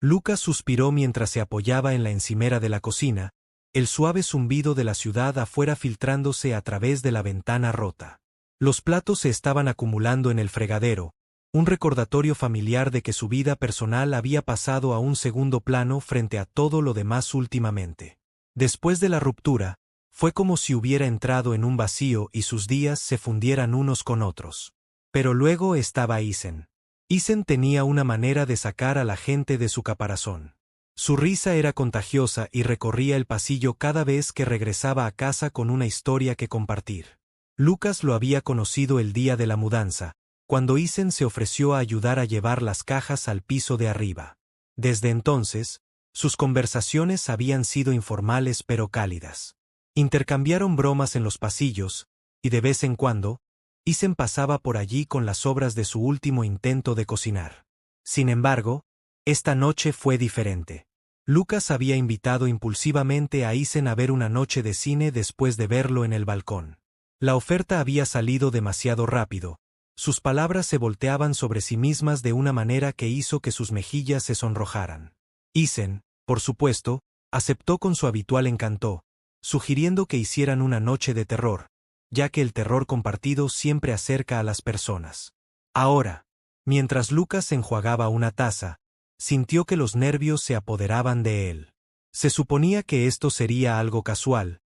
Lucas suspiró mientras se apoyaba en la encimera de la cocina, el suave zumbido de la ciudad afuera filtrándose a través de la ventana rota. Los platos se estaban acumulando en el fregadero, un recordatorio familiar de que su vida personal había pasado a un segundo plano frente a todo lo demás últimamente. Después de la ruptura, fue como si hubiera entrado en un vacío y sus días se fundieran unos con otros. Pero luego estaba Isen. Isen tenía una manera de sacar a la gente de su caparazón. Su risa era contagiosa y recorría el pasillo cada vez que regresaba a casa con una historia que compartir. Lucas lo había conocido el día de la mudanza, cuando Isen se ofreció a ayudar a llevar las cajas al piso de arriba. Desde entonces, sus conversaciones habían sido informales pero cálidas. Intercambiaron bromas en los pasillos, y de vez en cuando, Isen pasaba por allí con las sobras de su último intento de cocinar. Sin embargo, esta noche fue diferente. Lucas había invitado impulsivamente a Isen a ver una noche de cine después de verlo en el balcón. La oferta había salido demasiado rápido. Sus palabras se volteaban sobre sí mismas de una manera que hizo que sus mejillas se sonrojaran. Isen, por supuesto, aceptó con su habitual encanto, sugiriendo que hicieran una noche de terror, ya que el terror compartido siempre acerca a las personas. Ahora, mientras Lucas enjuagaba una taza, sintió que los nervios se apoderaban de él. Se suponía que esto sería algo casual,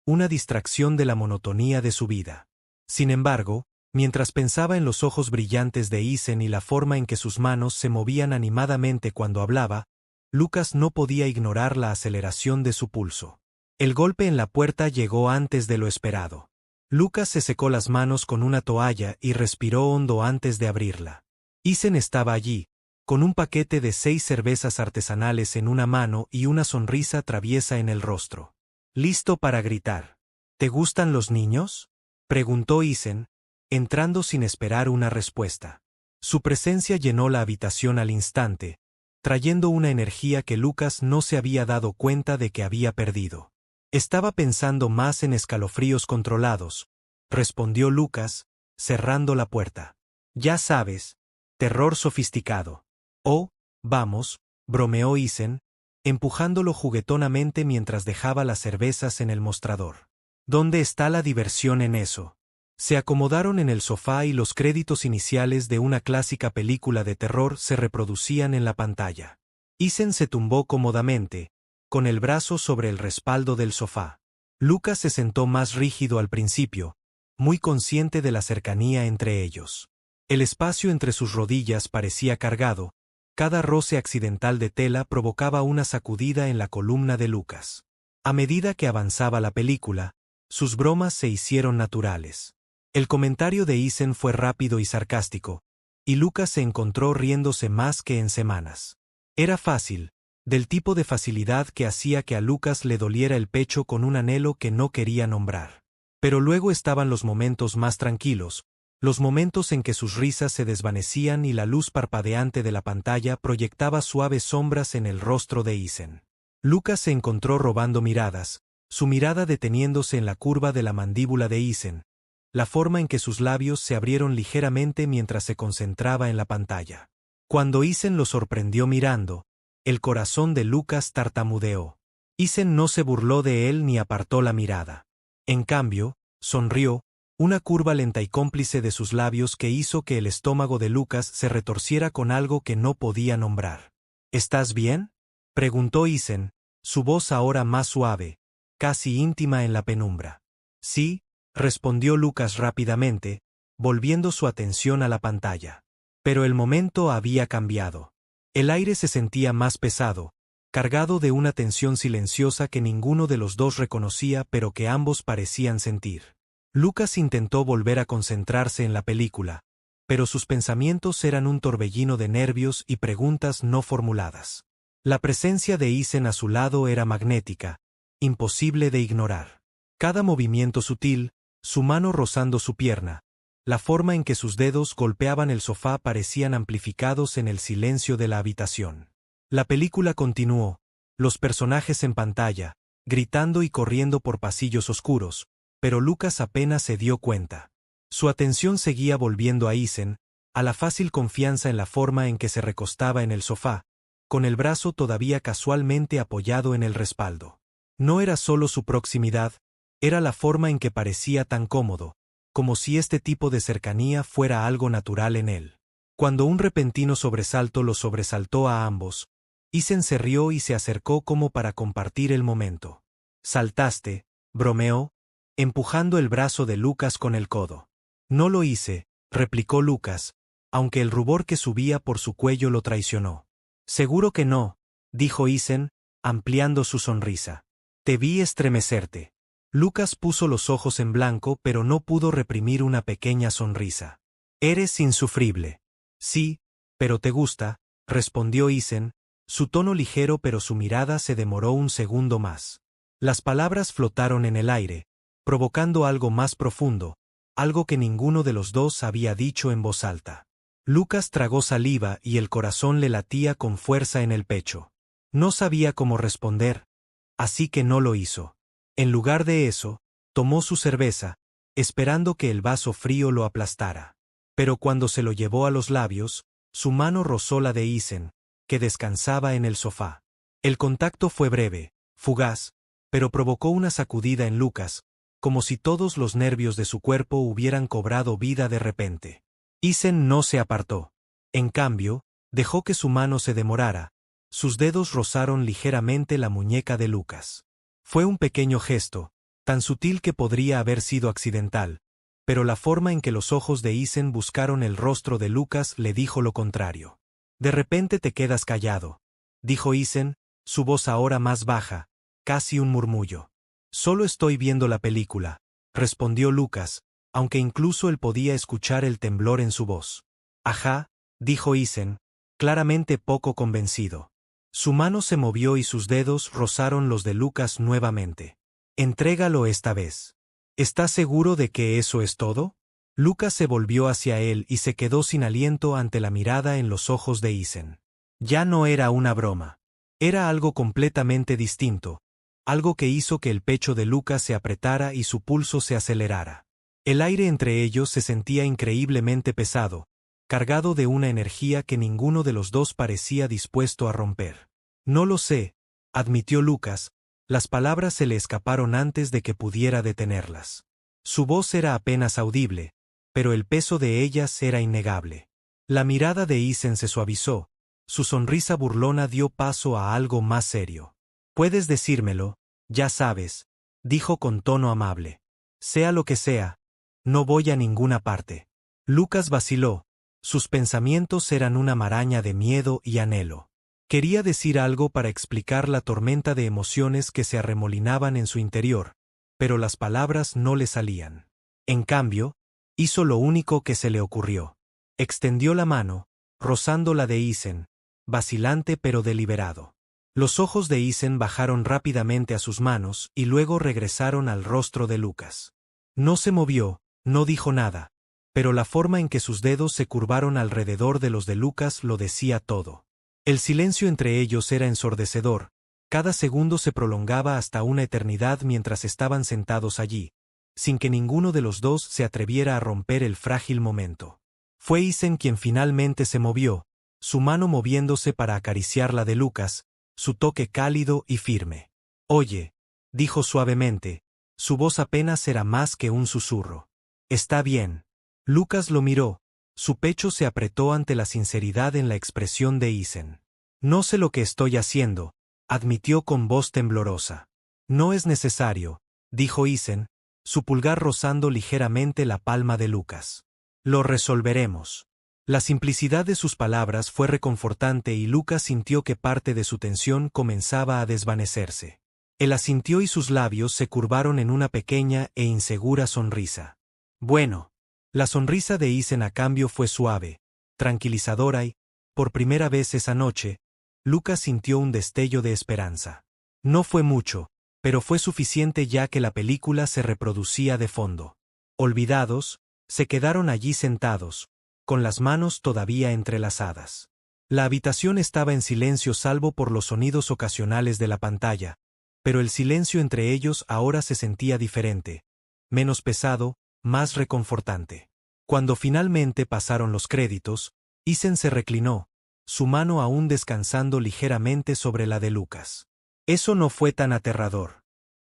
una distracción de la monotonía de su vida. Sin embargo, mientras pensaba en los ojos brillantes de Isen y la forma en que sus manos se movían animadamente cuando hablaba, Lucas no podía ignorar la aceleración de su pulso. El golpe en la puerta llegó antes de lo esperado. Lucas se secó las manos con una toalla y respiró hondo antes de abrirla. Isen estaba allí, con un paquete de 6 cervezas artesanales en una mano y una sonrisa traviesa en el rostro. Listo para gritar. ¿Te gustan los niños?, preguntó Isen, entrando sin esperar una respuesta. Su presencia llenó la habitación al instante, trayendo una energía que Lucas no se había dado cuenta de que había perdido. Estaba pensando más en escalofríos controlados, respondió Lucas, cerrando la puerta. Ya sabes, terror sofisticado. Oh, vamos, bromeó Isen, empujándolo juguetonamente mientras dejaba las cervezas en el mostrador. ¿Dónde está la diversión en eso? Se acomodaron en el sofá y los créditos iniciales de una clásica película de terror se reproducían en la pantalla. Isen se tumbó cómodamente, con el brazo sobre el respaldo del sofá. Lucas se sentó más rígido al principio, muy consciente de la cercanía entre ellos. El espacio entre sus rodillas parecía cargado, cada roce accidental de tela provocaba una sacudida en la columna de Lucas. A medida que avanzaba la película, sus bromas se hicieron naturales. El comentario de Isen fue rápido y sarcástico, y Lucas se encontró riéndose más que en semanas. Era fácil, del tipo de facilidad que hacía que a Lucas le doliera el pecho con un anhelo que no quería nombrar. Pero luego estaban los momentos más tranquilos, los momentos en que sus risas se desvanecían y la luz parpadeante de la pantalla proyectaba suaves sombras en el rostro de Isen. Lucas se encontró robando miradas, su mirada deteniéndose en la curva de la mandíbula de Isen, la forma en que sus labios se abrieron ligeramente mientras se concentraba en la pantalla. Cuando Isen lo sorprendió mirando, el corazón de Lucas tartamudeó. Isen no se burló de él ni apartó la mirada. En cambio, sonrió, una curva lenta y cómplice de sus labios que hizo que el estómago de Lucas se retorciera con algo que no podía nombrar. ¿Estás bien?, preguntó Isen, su voz ahora más suave, casi íntima en la penumbra. Sí, respondió Lucas rápidamente, volviendo su atención a la pantalla. Pero el momento había cambiado. El aire se sentía más pesado, cargado de una tensión silenciosa que ninguno de los dos reconocía pero que ambos parecían sentir. Lucas intentó volver a concentrarse en la película, pero sus pensamientos eran un torbellino de nervios y preguntas no formuladas. La presencia de Isen a su lado era magnética, imposible de ignorar. Cada movimiento sutil, su mano rozando su pierna, la forma en que sus dedos golpeaban el sofá parecían amplificados en el silencio de la habitación. La película continuó, los personajes en pantalla, gritando y corriendo por pasillos oscuros, pero Lucas apenas se dio cuenta. Su atención seguía volviendo a Isen, a la fácil confianza en la forma en que se recostaba en el sofá, con el brazo todavía casualmente apoyado en el respaldo. No era solo su proximidad, era la forma en que parecía tan cómodo, como si este tipo de cercanía fuera algo natural en él. Cuando un repentino sobresalto los sobresaltó a ambos, Ethan se rió y se acercó como para compartir el momento. «¿Saltaste?», bromeó, empujando el brazo de Lucas con el codo. «No lo hice», replicó Lucas, aunque el rubor que subía por su cuello lo traicionó. «Seguro que no», dijo Ethan, ampliando su sonrisa. «Te vi estremecerte». Lucas puso los ojos en blanco pero no pudo reprimir una pequeña sonrisa. «Eres insufrible». «Sí, pero te gusta», respondió Ethan, su tono ligero pero su mirada se demoró un segundo más. Las palabras flotaron en el aire, provocando algo más profundo, algo que ninguno de los dos había dicho en voz alta. Lucas tragó saliva y el corazón le latía con fuerza en el pecho. No sabía cómo responder, así que no lo hizo. En lugar de eso, tomó su cerveza, esperando que el vaso frío lo aplastara. Pero cuando se lo llevó a los labios, su mano rozó la de Ethan, que descansaba en el sofá. El contacto fue breve, fugaz, pero provocó una sacudida en Lucas, como si todos los nervios de su cuerpo hubieran cobrado vida de repente. Ethan no se apartó. En cambio, dejó que su mano se demorara. Sus dedos rozaron ligeramente la muñeca de Lucas. Fue un pequeño gesto, tan sutil que podría haber sido accidental, pero la forma en que los ojos de Ethan buscaron el rostro de Lucas le dijo lo contrario. «De repente te quedas callado», dijo Ethan, su voz ahora más baja, casi un murmullo. «Solo estoy viendo la película», respondió Lucas, aunque incluso él podía escuchar el temblor en su voz. «Ajá», dijo Ethan, claramente poco convencido. Su mano se movió y sus dedos rozaron los de Lucas nuevamente. «Entrégalo esta vez». «¿Estás seguro de que eso es todo?». Lucas se volvió hacia él y se quedó sin aliento ante la mirada en los ojos de Ethan. Ya no era una broma. Era algo completamente distinto, algo que hizo que el pecho de Lucas se apretara y su pulso se acelerara. El aire entre ellos se sentía increíblemente pesado, cargado de una energía que ninguno de los dos parecía dispuesto a romper. «No lo sé», admitió Lucas, las palabras se le escaparon antes de que pudiera detenerlas. Su voz era apenas audible, pero el peso de ellas era innegable. La mirada de Ethan se suavizó, su sonrisa burlona dio paso a algo más serio. «Puedes decírmelo, ya sabes», dijo con tono amable. «Sea lo que sea, no voy a ninguna parte». Lucas vaciló, sus pensamientos eran una maraña de miedo y anhelo. Quería decir algo para explicar la tormenta de emociones que se arremolinaban en su interior, pero las palabras no le salían. En cambio, hizo lo único que se le ocurrió. Extendió la mano, rozando la de Ethan, vacilante pero deliberado. Los ojos de Ethan bajaron rápidamente a sus manos y luego regresaron al rostro de Lucas. No se movió, no dijo nada, pero la forma en que sus dedos se curvaron alrededor de los de Lucas lo decía todo. El silencio entre ellos era ensordecedor, cada segundo se prolongaba hasta una eternidad mientras estaban sentados allí, sin que ninguno de los dos se atreviera a romper el frágil momento. Fue Ethan quien finalmente se movió, su mano moviéndose para acariciar la de Lucas, su toque cálido y firme. «Oye», dijo suavemente, su voz apenas era más que un susurro. «Está bien». Lucas lo miró, su pecho se apretó ante la sinceridad en la expresión de Ethan. «No sé lo que estoy haciendo», admitió con voz temblorosa. «No es necesario», dijo Ethan, su pulgar rozando ligeramente la palma de Lucas. «Lo resolveremos». La simplicidad de sus palabras fue reconfortante y Lucas sintió que parte de su tensión comenzaba a desvanecerse. Él asintió y sus labios se curvaron en una pequeña e insegura sonrisa. «Bueno». La sonrisa de Ethan a cambio fue suave, tranquilizadora y, por primera vez esa noche, Lucas sintió un destello de esperanza. No fue mucho, pero fue suficiente ya que la película se reproducía de fondo. Olvidados, se quedaron allí sentados, con las manos todavía entrelazadas. La habitación estaba en silencio salvo por los sonidos ocasionales de la pantalla, pero el silencio entre ellos ahora se sentía diferente, menos pesado, más reconfortante. Cuando finalmente pasaron los créditos, Ethan se reclinó, su mano aún descansando ligeramente sobre la de Lucas. Eso no fue tan aterrador,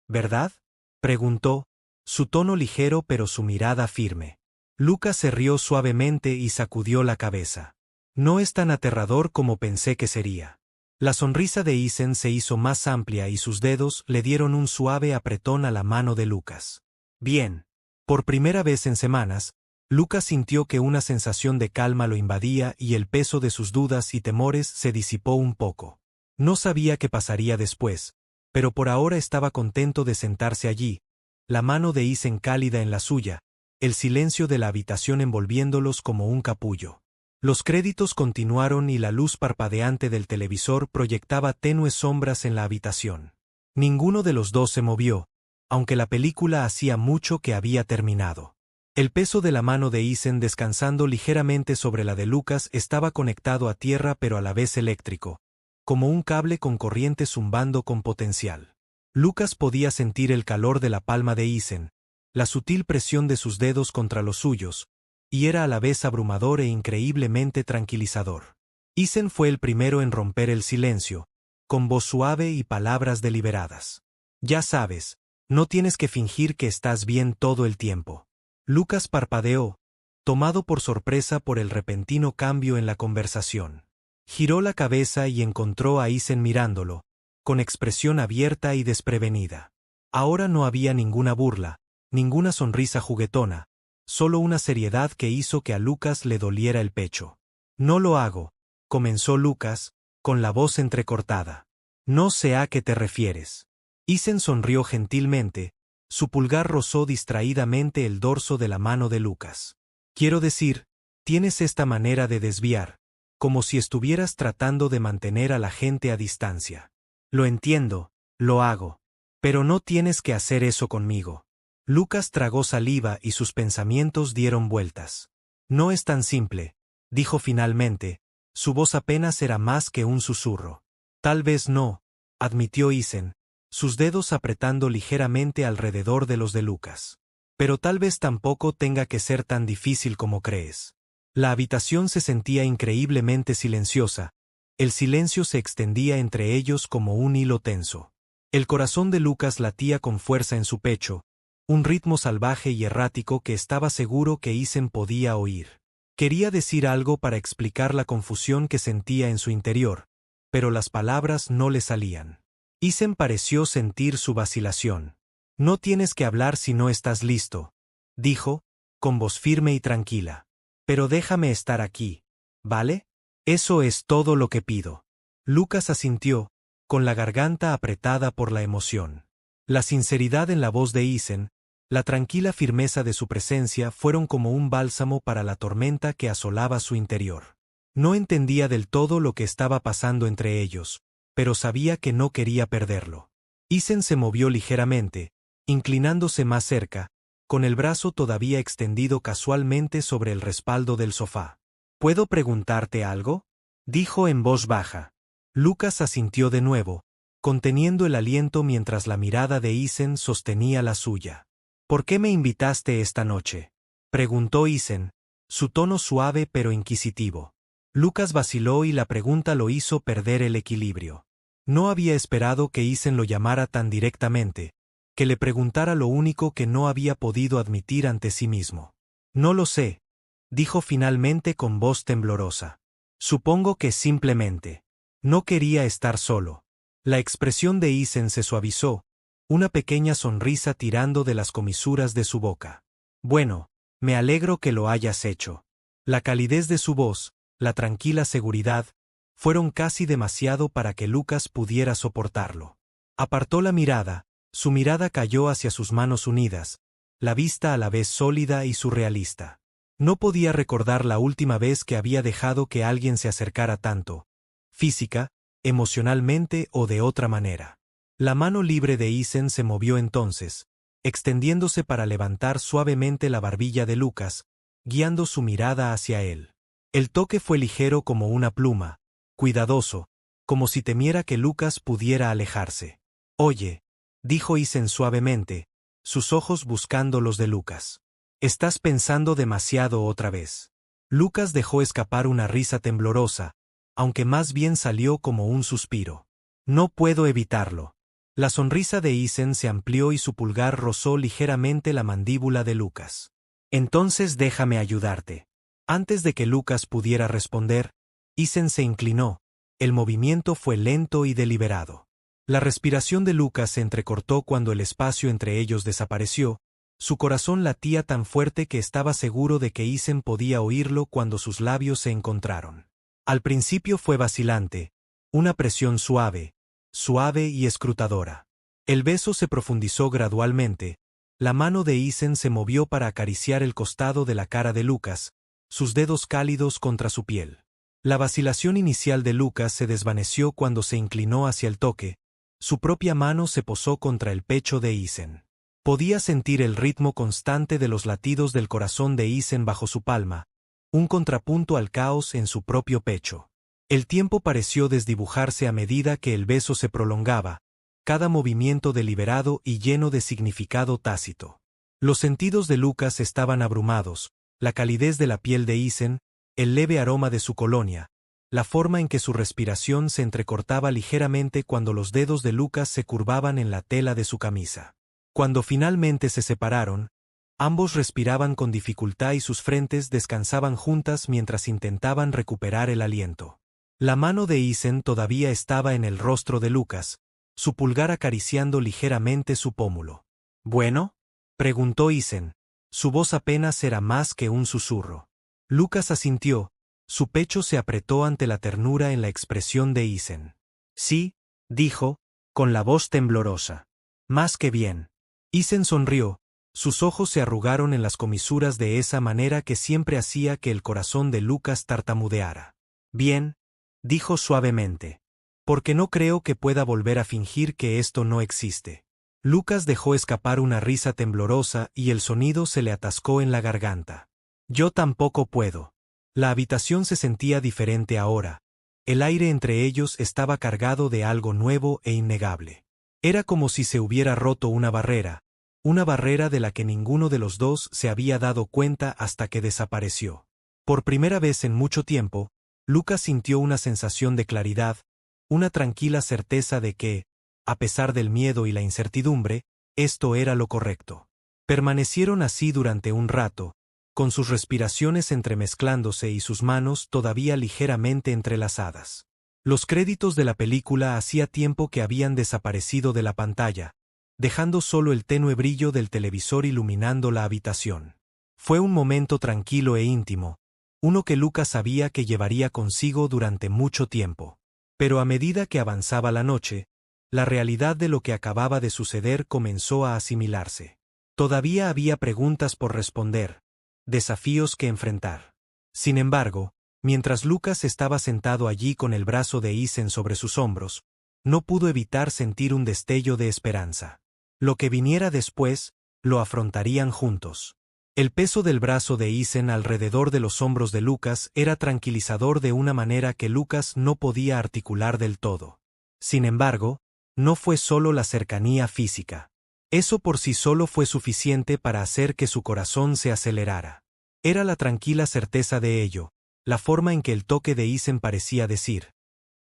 ¿verdad?, preguntó, su tono ligero pero su mirada firme. Lucas se rió suavemente y sacudió la cabeza. No es tan aterrador como pensé que sería. La sonrisa de Ethan se hizo más amplia y sus dedos le dieron un suave apretón a la mano de Lucas. Bien. Por primera vez en semanas, Lucas sintió que una sensación de calma lo invadía y el peso de sus dudas y temores se disipó un poco. No sabía qué pasaría después, pero por ahora estaba contento de sentarse allí, la mano de Ethan cálida en la suya, el silencio de la habitación envolviéndolos como un capullo. Los créditos continuaron y la luz parpadeante del televisor proyectaba tenues sombras en la habitación. Ninguno de los dos se movió, aunque la película hacía mucho que había terminado. El peso de la mano de Ethan descansando ligeramente sobre la de Lucas estaba conectado a tierra pero a la vez eléctrico, como un cable con corriente zumbando con potencial. Lucas podía sentir el calor de la palma de Ethan, la sutil presión de sus dedos contra los suyos, y era a la vez abrumador e increíblemente tranquilizador. Ethan fue el primero en romper el silencio, con voz suave y palabras deliberadas. Ya sabes, no tienes que fingir que estás bien todo el tiempo. Lucas parpadeó, tomado por sorpresa por el repentino cambio en la conversación. Giró la cabeza y encontró a Ethan mirándolo, con expresión abierta y desprevenida. Ahora no había ninguna burla, ninguna sonrisa juguetona, solo una seriedad que hizo que a Lucas le doliera el pecho. No lo hago, comenzó Lucas, con la voz entrecortada. No sé a qué te refieres. Ethan sonrió gentilmente, su pulgar rozó distraídamente el dorso de la mano de Lucas. Quiero decir, tienes esta manera de desviar, como si estuvieras tratando de mantener a la gente a distancia. Lo entiendo, lo hago. Pero no tienes que hacer eso conmigo. Lucas tragó saliva y sus pensamientos dieron vueltas. No es tan simple, dijo finalmente, su voz apenas era más que un susurro. Tal vez no, admitió Ethan, sus dedos apretando ligeramente alrededor de los de Lucas. Pero tal vez tampoco tenga que ser tan difícil como crees. La habitación se sentía increíblemente silenciosa, el silencio se extendía entre ellos como un hilo tenso. El corazón de Lucas latía con fuerza en su pecho, un ritmo salvaje y errático que estaba seguro que Ethan podía oír. Quería decir algo para explicar la confusión que sentía en su interior, pero las palabras no le salían. Ethan pareció sentir su vacilación. No tienes que hablar si no estás listo, dijo, con voz firme y tranquila. Pero déjame estar aquí, ¿vale? Eso es todo lo que pido. Lucas asintió, con la garganta apretada por la emoción. La sinceridad en la voz de Ethan, la tranquila firmeza de su presencia fueron como un bálsamo para la tormenta que asolaba su interior. No entendía del todo lo que estaba pasando entre ellos, pero sabía que no quería perderlo. Ethan se movió ligeramente, inclinándose más cerca, con el brazo todavía extendido casualmente sobre el respaldo del sofá. ¿Puedo preguntarte algo?, dijo en voz baja. Lucas asintió de nuevo, conteniendo el aliento mientras la mirada de Ethan sostenía la suya. ¿Por qué me invitaste esta noche?, preguntó Ethan, su tono suave pero inquisitivo. Lucas vaciló y la pregunta lo hizo perder el equilibrio. No había esperado que Ethan lo llamara tan directamente, que le preguntara lo único que no había podido admitir ante sí mismo. No lo sé, dijo finalmente con voz temblorosa. Supongo que simplemente no quería estar solo. La expresión de Ethan se suavizó, una pequeña sonrisa tirando de las comisuras de su boca. Bueno, me alegro que lo hayas hecho. La calidez de su voz, la tranquila seguridad, fueron casi demasiado para que Lucas pudiera soportarlo. Apartó la mirada, su mirada cayó hacia sus manos unidas, la vista a la vez sólida y surrealista. No podía recordar la última vez que había dejado que alguien se acercara tanto, física, emocionalmente o de otra manera. La mano libre de Ethan se movió entonces, extendiéndose para levantar suavemente la barbilla de Lucas, guiando su mirada hacia él. El toque fue ligero como una pluma, cuidadoso, como si temiera que Lucas pudiera alejarse. Oye, dijo Ethan suavemente, sus ojos buscando los de Lucas. Estás pensando demasiado otra vez. Lucas dejó escapar una risa temblorosa, aunque más bien salió como un suspiro. No puedo evitarlo. La sonrisa de Isen se amplió y su pulgar rozó ligeramente la mandíbula de Lucas. Entonces déjame ayudarte. Antes de que Lucas pudiera responder, Isen se inclinó. El movimiento fue lento y deliberado. La respiración de Lucas se entrecortó cuando el espacio entre ellos desapareció. Su corazón latía tan fuerte que estaba seguro de que Isen podía oírlo cuando sus labios se encontraron. Al principio fue vacilante, una presión suave y escrutadora. El beso se profundizó gradualmente. La mano de Isen se movió para acariciar el costado de la cara de Lucas, sus dedos cálidos contra su piel. La vacilación inicial de Lucas se desvaneció cuando se inclinó hacia el toque. Su propia mano se posó contra el pecho de Isen. Podía sentir el ritmo constante de los latidos del corazón de Isen bajo su palma, un contrapunto al caos en su propio pecho. El tiempo pareció desdibujarse a medida que el beso se prolongaba, cada movimiento deliberado y lleno de significado tácito. Los sentidos de Lucas estaban abrumados, la calidez de la piel de Isen, el leve aroma de su colonia, la forma en que su respiración se entrecortaba ligeramente cuando los dedos de Lucas se curvaban en la tela de su camisa. Cuando finalmente se separaron, ambos respiraban con dificultad y sus frentes descansaban juntas mientras intentaban recuperar el aliento. La mano de Isen todavía estaba en el rostro de Lucas, su pulgar acariciando ligeramente su pómulo. ¿Bueno?, preguntó Isen. Su voz apenas era más que un susurro. Lucas asintió, su pecho se apretó ante la ternura en la expresión de Isen. Sí, dijo, con la voz temblorosa. Más que bien. Isen sonrió, sus ojos se arrugaron en las comisuras de esa manera que siempre hacía que el corazón de Lucas tartamudeara. Bien, dijo suavemente. Porque no creo que pueda volver a fingir que esto no existe. Lucas dejó escapar una risa temblorosa y el sonido se le atascó en la garganta. Yo tampoco puedo. La habitación se sentía diferente ahora. El aire entre ellos estaba cargado de algo nuevo e innegable. Era como si se hubiera roto una barrera de la que ninguno de los dos se había dado cuenta hasta que desapareció. Por primera vez en mucho tiempo, Lucas sintió una sensación de claridad, una tranquila certeza de que, a pesar del miedo y la incertidumbre, esto era lo correcto. Permanecieron así durante un rato, con sus respiraciones entremezclándose y sus manos todavía ligeramente entrelazadas. Los créditos de la película hacía tiempo que habían desaparecido de la pantalla, dejando solo el tenue brillo del televisor iluminando la habitación. Fue un momento tranquilo e íntimo, uno que Lucas sabía que llevaría consigo durante mucho tiempo. Pero a medida que avanzaba la noche, la realidad de lo que acababa de suceder comenzó a asimilarse. Todavía había preguntas por responder, desafíos que enfrentar. Sin embargo, mientras Lucas estaba sentado allí con el brazo de Isen sobre sus hombros, no pudo evitar sentir un destello de esperanza. Lo que viniera después, lo afrontarían juntos. El peso del brazo de Isen alrededor de los hombros de Lucas era tranquilizador de una manera que Lucas no podía articular del todo. Sin embargo, no fue solo la cercanía física. Eso por sí solo fue suficiente para hacer que su corazón se acelerara. Era la tranquila certeza de ello, la forma en que el toque de Isen parecía decir: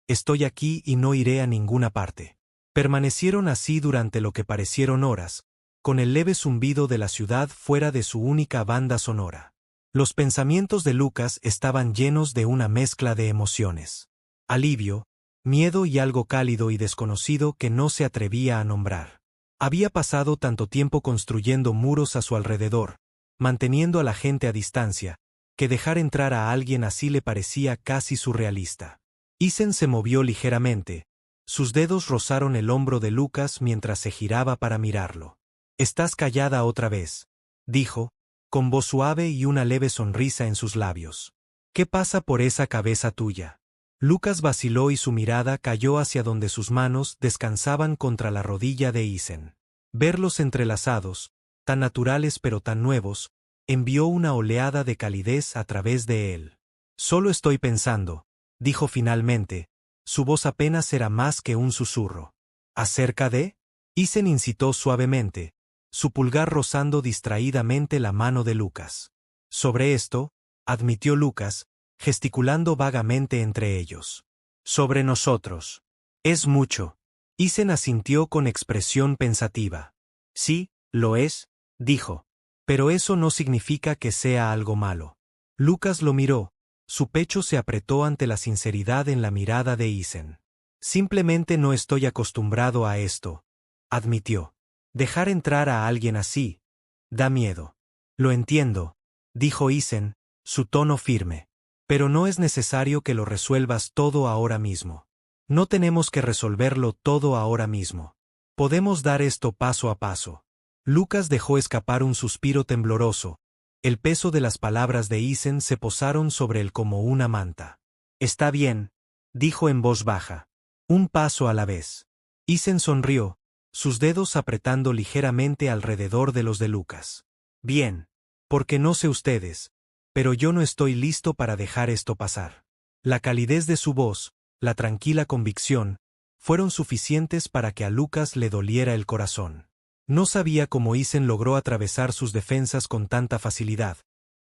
estoy aquí y no iré a ninguna parte. Permanecieron así durante lo que parecieron horas, con el leve zumbido de la ciudad fuera de su única banda sonora. Los pensamientos de Lucas estaban llenos de una mezcla de emociones. Alivio, miedo y algo cálido y desconocido que no se atrevía a nombrar. Había pasado tanto tiempo construyendo muros a su alrededor, manteniendo a la gente a distancia, que dejar entrar a alguien así le parecía casi surrealista. Isen se movió ligeramente, sus dedos rozaron el hombro de Lucas mientras se giraba para mirarlo. «Estás callada otra vez», dijo, con voz suave y una leve sonrisa en sus labios. «¿Qué pasa por esa cabeza tuya?» Lucas vaciló y su mirada cayó hacia donde sus manos descansaban contra la rodilla de Isen. Verlos entrelazados, tan naturales pero tan nuevos, envió una oleada de calidez a través de él. «Solo estoy pensando», dijo finalmente, su voz apenas era más que un susurro. «¿Acerca de?» Isen incitó suavemente, su pulgar rozando distraídamente la mano de Lucas. «Sobre esto», admitió Lucas, gesticulando vagamente entre ellos. Sobre nosotros. Es mucho. Isen asintió con expresión pensativa. Sí, lo es, dijo. Pero eso no significa que sea algo malo. Lucas lo miró. Su pecho se apretó ante la sinceridad en la mirada de Isen. Simplemente no estoy acostumbrado a esto, admitió. Dejar entrar a alguien así da miedo. Lo entiendo, dijo Isen, su tono firme. Pero no es necesario que lo resuelvas todo ahora mismo. No tenemos que resolverlo todo ahora mismo. Podemos dar esto paso a paso. Lucas dejó escapar un suspiro tembloroso. El peso de las palabras de Isen se posaron sobre él como una manta. Está bien, dijo en voz baja. Un paso a la vez. Isen sonrió, sus dedos apretando ligeramente alrededor de los de Lucas. Bien. Porque no sé ustedes, pero yo no estoy listo para dejar esto pasar. La calidez de su voz, la tranquila convicción, fueron suficientes para que a Lucas le doliera el corazón. No sabía cómo Isen logró atravesar sus defensas con tanta facilidad,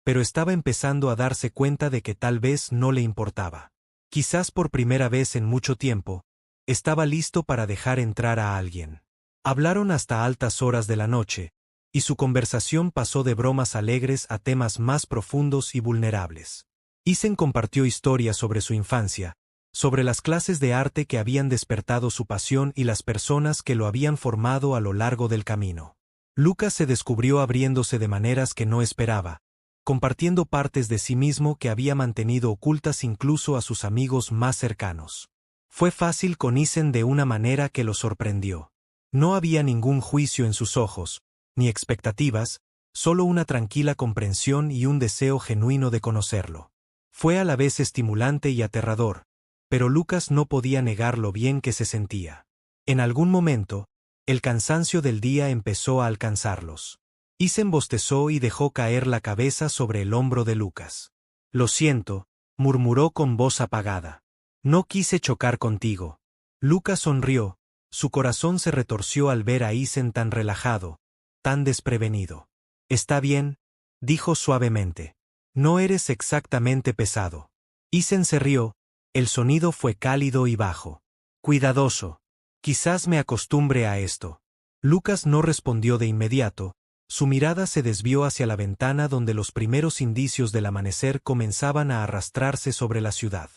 pero estaba empezando a darse cuenta de que tal vez no le importaba. Quizás por primera vez en mucho tiempo, estaba listo para dejar entrar a alguien. Hablaron hasta altas horas de la noche, y su conversación pasó de bromas alegres a temas más profundos y vulnerables. Isen compartió historias sobre su infancia, sobre las clases de arte que habían despertado su pasión y las personas que lo habían formado a lo largo del camino. Lucas se descubrió abriéndose de maneras que no esperaba, compartiendo partes de sí mismo que había mantenido ocultas incluso a sus amigos más cercanos. Fue fácil con Isen de una manera que lo sorprendió. No había ningún juicio en sus ojos, ni expectativas, solo una tranquila comprensión y un deseo genuino de conocerlo. Fue a la vez estimulante y aterrador, pero Lucas no podía negar lo bien que se sentía. En algún momento, el cansancio del día empezó a alcanzarlos. Isen bostezó y dejó caer la cabeza sobre el hombro de Lucas. Lo siento, murmuró con voz apagada. No quise chocar contigo. Lucas sonrió, su corazón se retorció al ver a Isen tan relajado, tan desprevenido. Está bien, dijo suavemente. No eres exactamente pesado. Isen se rió, el sonido fue cálido y bajo. Cuidadoso. Quizás me acostumbre a esto. Lucas no respondió de inmediato, su mirada se desvió hacia la ventana donde los primeros indicios del amanecer comenzaban a arrastrarse sobre la ciudad.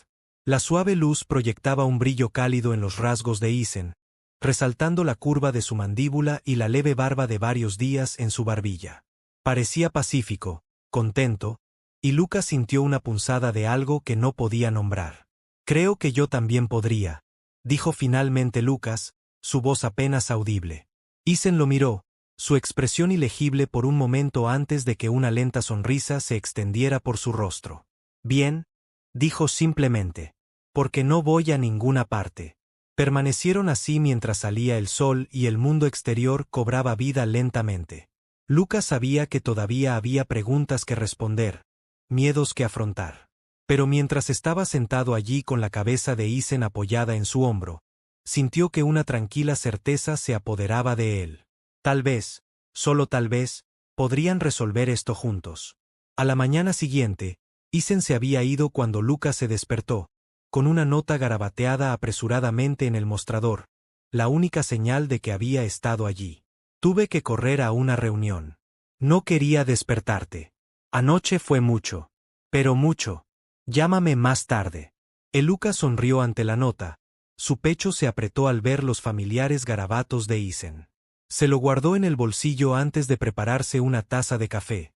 La suave luz proyectaba un brillo cálido en los rasgos de Isen, resaltando la curva de su mandíbula y la leve barba de varios días en su barbilla. Parecía pacífico, contento, y Lucas sintió una punzada de algo que no podía nombrar. Creo que yo también podría, dijo finalmente Lucas, su voz apenas audible. Isen lo miró, su expresión ilegible por un momento antes de que una lenta sonrisa se extendiera por su rostro. Bien, dijo simplemente, porque no voy a ninguna parte. Permanecieron así mientras salía el sol y el mundo exterior cobraba vida lentamente. Lucas sabía que todavía había preguntas que responder, miedos que afrontar. Pero mientras estaba sentado allí con la cabeza de Isen apoyada en su hombro, sintió que una tranquila certeza se apoderaba de él. Tal vez, solo tal vez, podrían resolver esto juntos. A la mañana siguiente, Isen se había ido cuando Lucas se despertó, con una nota garabateada apresuradamente en el mostrador, la única señal de que había estado allí. Tuve que correr a una reunión. No quería despertarte. Anoche fue mucho. Pero mucho. Llámame más tarde. El Lucas sonrió ante la nota. Su pecho se apretó al ver los familiares garabatos de Isen. Se lo guardó en el bolsillo antes de prepararse una taza de café.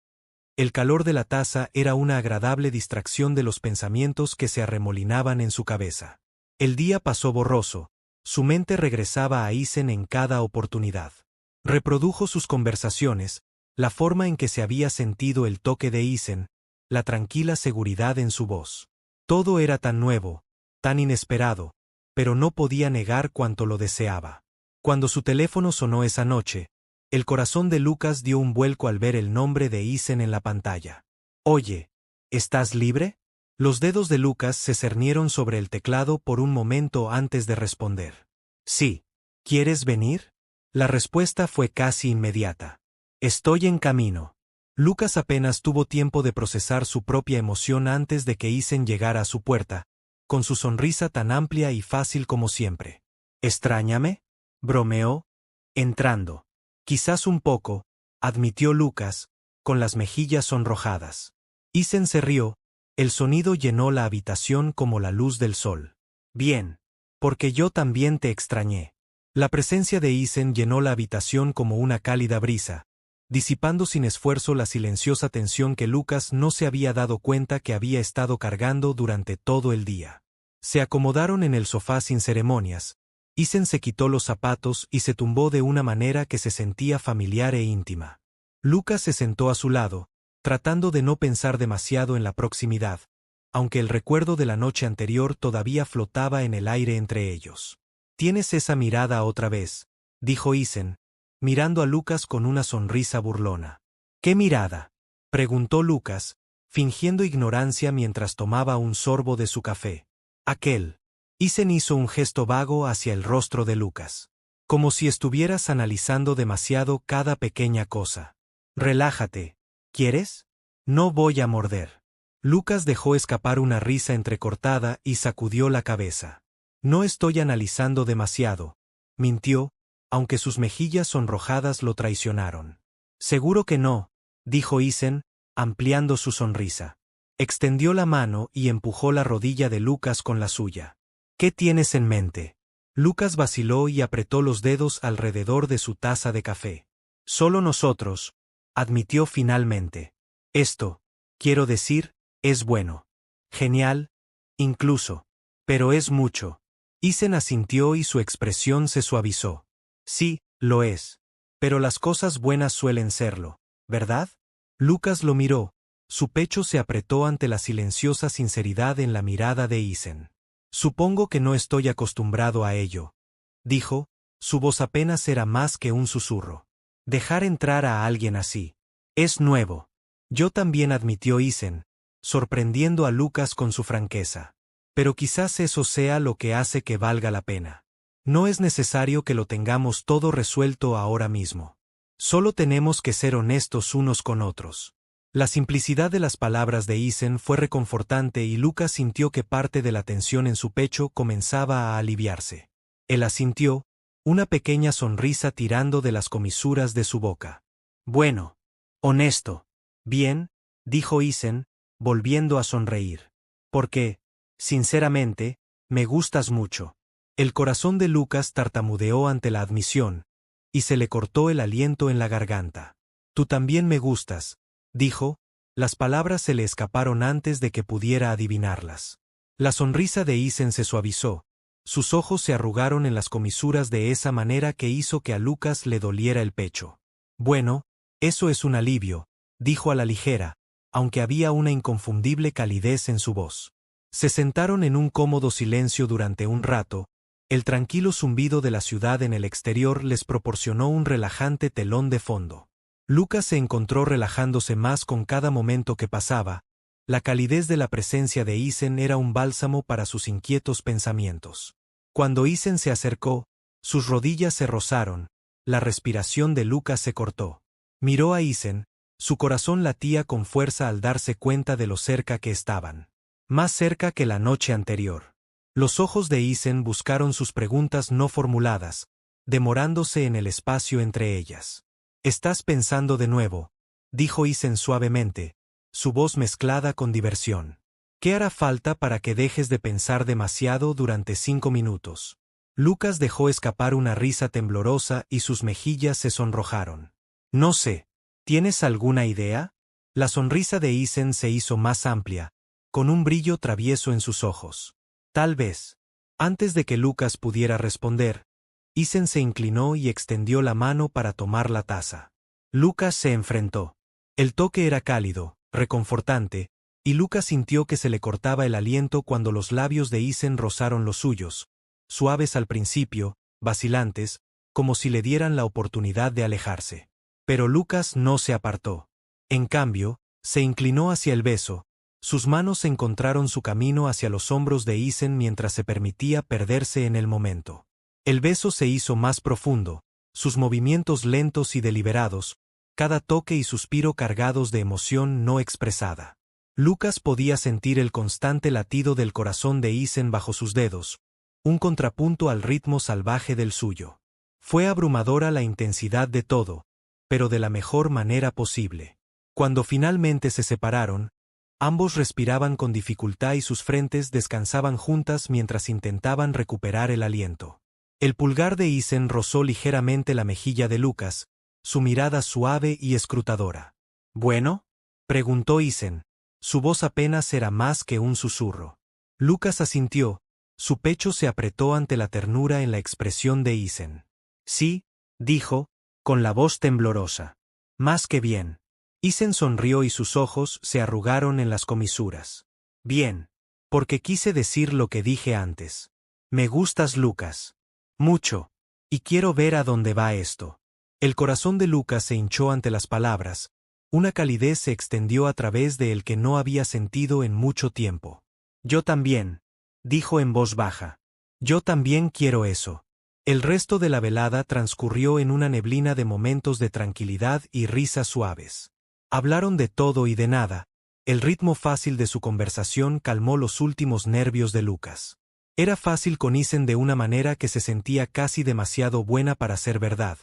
El calor de la taza era una agradable distracción de los pensamientos que se arremolinaban en su cabeza. El día pasó borroso, su mente regresaba a Isen en cada oportunidad. Reprodujo sus conversaciones, la forma en que se había sentido el toque de Isen, la tranquila seguridad en su voz. Todo era tan nuevo, tan inesperado, pero no podía negar cuánto lo deseaba. Cuando su teléfono sonó esa noche, el corazón de Lucas dio un vuelco al ver el nombre de Isen en la pantalla. Oye, ¿estás libre? Los dedos de Lucas se cernieron sobre el teclado por un momento antes de responder. Sí. ¿Quieres venir? La respuesta fue casi inmediata. Estoy en camino. Lucas apenas tuvo tiempo de procesar su propia emoción antes de que Isen llegara a su puerta, con su sonrisa tan amplia y fácil como siempre. —¿Extrañame? —bromeó, entrando. —Quizás un poco —admitió Lucas, con las mejillas sonrojadas. Isen se rió, el sonido llenó la habitación como la luz del sol. —Bien. Porque yo también te extrañé. La presencia de Isen llenó la habitación como una cálida brisa, disipando sin esfuerzo la silenciosa tensión que Lucas no se había dado cuenta que había estado cargando durante todo el día. Se acomodaron en el sofá sin ceremonias. Isen se quitó los zapatos y se tumbó de una manera que se sentía familiar e íntima. Lucas se sentó a su lado, tratando de no pensar demasiado en la proximidad, aunque el recuerdo de la noche anterior todavía flotaba en el aire entre ellos. —¿Tienes esa mirada otra vez? —dijo Isen, mirando a Lucas con una sonrisa burlona. —¿Qué mirada? —preguntó Lucas, fingiendo ignorancia mientras tomaba un sorbo de su café. —Aquel. Isen hizo un gesto vago hacia el rostro de Lucas. Como si estuvieras analizando demasiado cada pequeña cosa. —Relájate. ¿Quieres? No voy a morder. Lucas dejó escapar una risa entrecortada y sacudió la cabeza. No estoy analizando demasiado, mintió, aunque sus mejillas sonrojadas lo traicionaron. —Seguro que no —dijo Isen, ampliando su sonrisa. Extendió la mano y empujó la rodilla de Lucas con la suya. —¿Qué tienes en mente? Lucas vaciló y apretó los dedos alrededor de su taza de café. —Solo nosotros —admitió finalmente. Esto, quiero decir, es bueno. Genial, incluso. Pero es mucho. Isen asintió y su expresión se suavizó. Sí, lo es. Pero las cosas buenas suelen serlo, ¿verdad? Lucas lo miró. Su pecho se apretó ante la silenciosa sinceridad en la mirada de Isen. Supongo que no estoy acostumbrado a ello, dijo, su voz apenas era más que un susurro. Dejar entrar a alguien así. Es nuevo. Yo también, admitió Isen, sorprendiendo a Lucas con su franqueza. Pero quizás eso sea lo que hace que valga la pena. No es necesario que lo tengamos todo resuelto ahora mismo. Solo tenemos que ser honestos unos con otros. La simplicidad de las palabras de Isen fue reconfortante y Lucas sintió que parte de la tensión en su pecho comenzaba a aliviarse. Él asintió, una pequeña sonrisa tirando de las comisuras de su boca. Bueno. Honesto. Bien, dijo Isen, volviendo a sonreír. Porque, sinceramente, me gustas mucho. El corazón de Lucas tartamudeó ante la admisión, y se le cortó el aliento en la garganta. Tú también me gustas, dijo, las palabras se le escaparon antes de que pudiera adivinarlas. La sonrisa de Isen se suavizó, sus ojos se arrugaron en las comisuras de esa manera que hizo que a Lucas le doliera el pecho. Bueno, eso es un alivio, dijo a la ligera, aunque había una inconfundible calidez en su voz. Se sentaron en un cómodo silencio durante un rato. El tranquilo zumbido de la ciudad en el exterior les proporcionó un relajante telón de fondo. Lucas se encontró relajándose más con cada momento que pasaba. La calidez de la presencia de Isen era un bálsamo para sus inquietos pensamientos. Cuando Isen se acercó, sus rodillas se rozaron, la respiración de Lucas se cortó. Miró a Isen, su corazón latía con fuerza al darse cuenta de lo cerca que estaban. Más cerca que la noche anterior. Los ojos de Isen buscaron sus preguntas no formuladas, demorándose en el espacio entre ellas. «¿Estás pensando de nuevo?», dijo Isen suavemente, su voz mezclada con diversión. «¿Qué hará falta para que dejes de pensar demasiado durante 5 minutos?» Lucas dejó escapar una risa temblorosa y sus mejillas se sonrojaron. «No sé. ¿Tienes alguna idea?» La sonrisa de Isen se hizo más amplia, con un brillo travieso en sus ojos. «Tal vez». Antes de que Lucas pudiera responder, Isen se inclinó y extendió la mano para tomar la taza. Lucas se enfrentó. El toque era cálido, reconfortante, y Lucas sintió que se le cortaba el aliento cuando los labios de Isen rozaron los suyos, suaves al principio, vacilantes, como si le dieran la oportunidad de alejarse. Pero Lucas no se apartó. En cambio, se inclinó hacia el beso. Sus manos encontraron su camino hacia los hombros de Isen mientras se permitía perderse en el momento. El beso se hizo más profundo, sus movimientos lentos y deliberados, cada toque y suspiro cargados de emoción no expresada. Lucas podía sentir el constante latido del corazón de Isen bajo sus dedos, un contrapunto al ritmo salvaje del suyo. Fue abrumadora la intensidad de todo, pero de la mejor manera posible. Cuando finalmente se separaron, ambos respiraban con dificultad y sus frentes descansaban juntas mientras intentaban recuperar el aliento. El pulgar de Isen rozó ligeramente la mejilla de Lucas, su mirada suave y escrutadora. ¿Bueno?, preguntó Isen. Su voz apenas era más que un susurro. Lucas asintió, su pecho se apretó ante la ternura en la expresión de Isen. Sí, dijo, con la voz temblorosa. Más que bien. Isen sonrió y sus ojos se arrugaron en las comisuras. Bien. Porque quise decir lo que dije antes. Me gustas, Lucas. Mucho. Y quiero ver a dónde va esto. El corazón de Lucas se hinchó ante las palabras. Una calidez se extendió a través de él que no había sentido en mucho tiempo. Yo también, dijo en voz baja. Yo también quiero eso. El resto de la velada transcurrió en una neblina de momentos de tranquilidad y risas suaves. Hablaron de todo y de nada. El ritmo fácil de su conversación calmó los últimos nervios de Lucas. Era fácil con Isen de una manera que se sentía casi demasiado buena para ser verdad.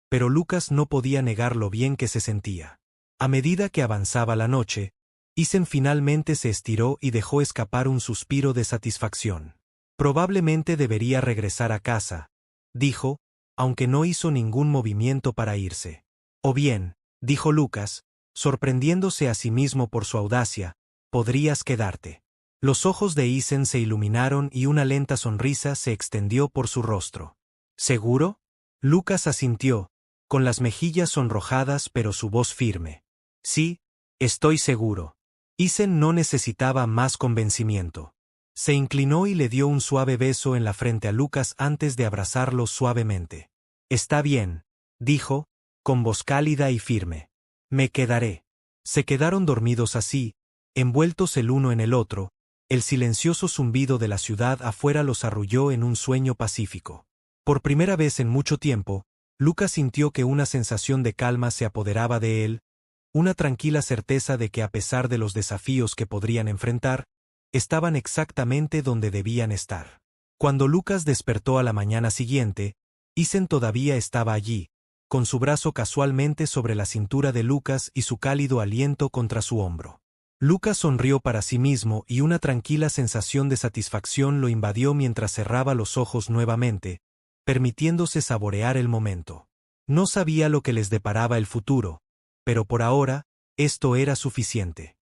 Pero Lucas no podía negar lo bien que se sentía. A medida que avanzaba la noche, Isen finalmente se estiró y dejó escapar un suspiro de satisfacción. Probablemente debería regresar a casa, dijo, aunque no hizo ningún movimiento para irse. O bien, dijo Lucas, sorprendiéndose a sí mismo por su audacia, podrías quedarte. Los ojos de Isen se iluminaron y una lenta sonrisa se extendió por su rostro. ¿Seguro? Lucas asintió, con las mejillas sonrojadas pero su voz firme. Sí, estoy seguro. Isen no necesitaba más convencimiento. Se inclinó y le dio un suave beso en la frente a Lucas antes de abrazarlo suavemente. Está bien, dijo, con voz cálida y firme. Me quedaré. Se quedaron dormidos así, envueltos el uno en el otro. El silencioso zumbido de la ciudad afuera los arrulló en un sueño pacífico. Por primera vez en mucho tiempo, Lucas sintió que una sensación de calma se apoderaba de él, una tranquila certeza de que a pesar de los desafíos que podrían enfrentar, estaban exactamente donde debían estar. Cuando Lucas despertó a la mañana siguiente, Isen todavía estaba allí, con su brazo casualmente sobre la cintura de Lucas y su cálido aliento contra su hombro. Lucas sonrió para sí mismo y una tranquila sensación de satisfacción lo invadió mientras cerraba los ojos nuevamente, permitiéndose saborear el momento. No sabía lo que les deparaba el futuro, pero por ahora, esto era suficiente.